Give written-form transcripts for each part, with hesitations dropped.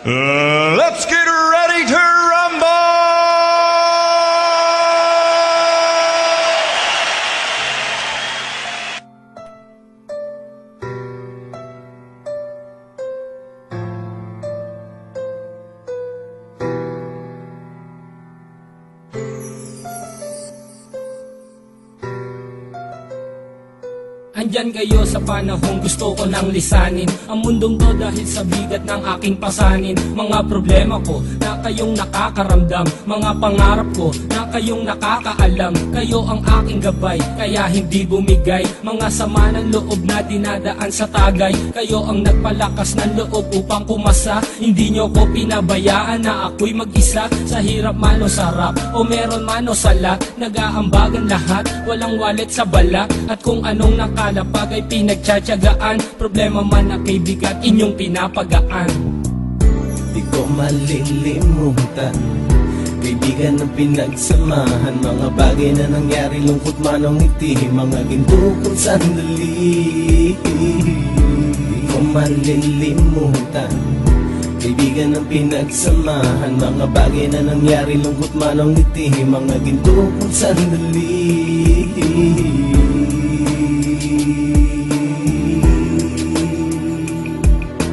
Let's get ready to rumble! Andyan kayo sa panahong gusto ko nang lisanin ang mundong to dahil sa bigat ng aking pasanin. Mga problema ko na kayong nakakaramdam, mga pangarap ko na kayong nakakaalam. Kayo ang aking gabay, kaya hindi bumigay. Mga sama ng loob na dinadaan sa tagay. Kayo ang nagpalakas ng loob upang kumasa. Hindi nyo ko pinabayaan na ako'y mag-isa. Sa hirap man o sarap, o meron man o sala, nag-aambagan lahat, walang wallet sa bala. At kung anong nakalapag ay pinagtsatsagaan, problema man na kay bigat inyong pinapagaan. Di ko malilimutan, kaibigan ng pinagsamahan, mga bagay na nangyari, lungkot man o ngiti, mga ginto kong sandali. Di ko malilimutan, kaibigan ng pinagsamahan, mga bagay na nangyari, lungkot man o ngiti, mga ginto kong sandali.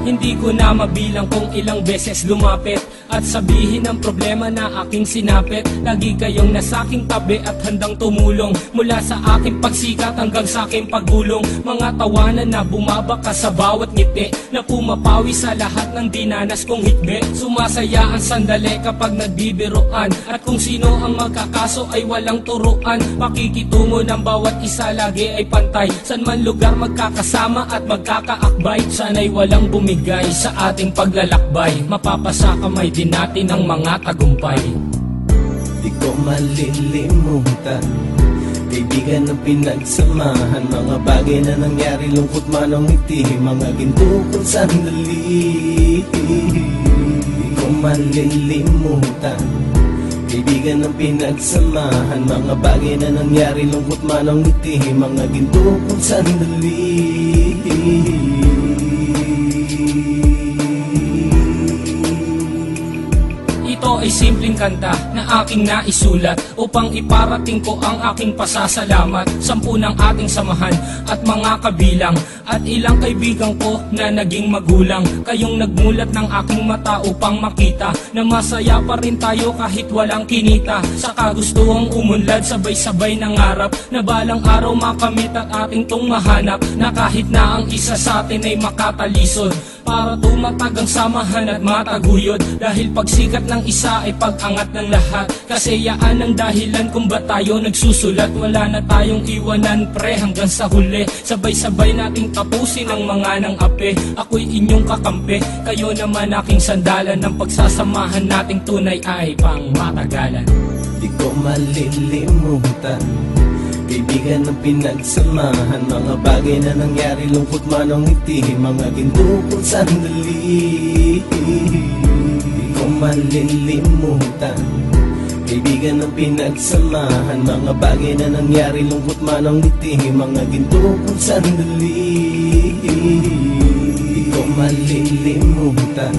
Hindi ko na mabilang kung ilang beses lumapit at sabihin ang problema na aking sinapit. Lagi kayong nasa aking tabi at handang tumulong, mula sa aking pagsikat hanggang sa aking paggulong. Mga tawanan na bumabaka sa bawat ngiti, na pumapawi sa lahat ng dinanas kong hikbi. Sumasaya ang sandali kapag nagbibiroan, at kung sino ang magkakaso ay walang turuan. Pakikitungo ng bawat isa lagi ay pantay, san man lugar magkakasama at magkakaakbay. Sana'y walang bumigay sa ating paglalakbay, mapapasa kamay din natin ang mga tagumpay. Di ko malilimutan, kaibigan ng pinagsamahan, mga bagay na nangyari, lungkot man o ngiti, mga ginto kong sandali. Di ko malilimutan, kaibigan ng pinagsamahan, mga bagay na nangyari, lungkot man o ngiti, mga ginto kong sandali. Ito ay simpleng kanta na aking naisulat upang iparating ko ang aking pasasalamat. 10 ng ating samahan at mga kabilang, at ilang kaibigan ko na naging magulang. Kayong nagmulat ng aking mata upang makita na masaya pa rin tayo kahit walang kinita. Sa kagustuhang umunlad, sabay-sabay nangarap na balang araw makamit at ating tong mahanap, na kahit na ang isa sa atin ay makatalisod, para tumatag ang samahan at mataguyod. Dahil pagsikat ng isa ay pag-angat ng lahat, kasi yaan ang dahilan kung ba't tayo nagsusulat. Wala na tayong iwanan pre hanggang sa huli, sabay-sabay nating tapusin ang mga nang ape. Ako'y inyong kakampi, kayo naman aking sandalan, ng pagsasamahan nating tunay ay pang matagalan. Di ko malilimutan, kaibigan ng pinagsamahan, mga bagay na nangyari, lungkot man o ngiti, mga ginto kong sandali. Di ko malilimutan, kaibigan ng pinagsamahan, mga bagay na nangyari, lungkot man o ngiti, mga ginto kong sandali. Di ko malilimutan,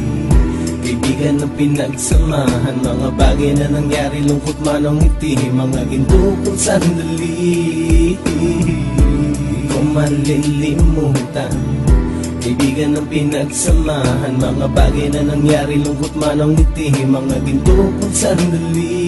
kaibigan ng pinagsamahan, mga bagay na nangyari, lungkot man o ngiti, mga ginto kong sandali. Di ko malilimutan, kaibigan ng pinagsamahan, mga bagay na nangyari, lungkot man o ngiti, mga ginto kong sandali.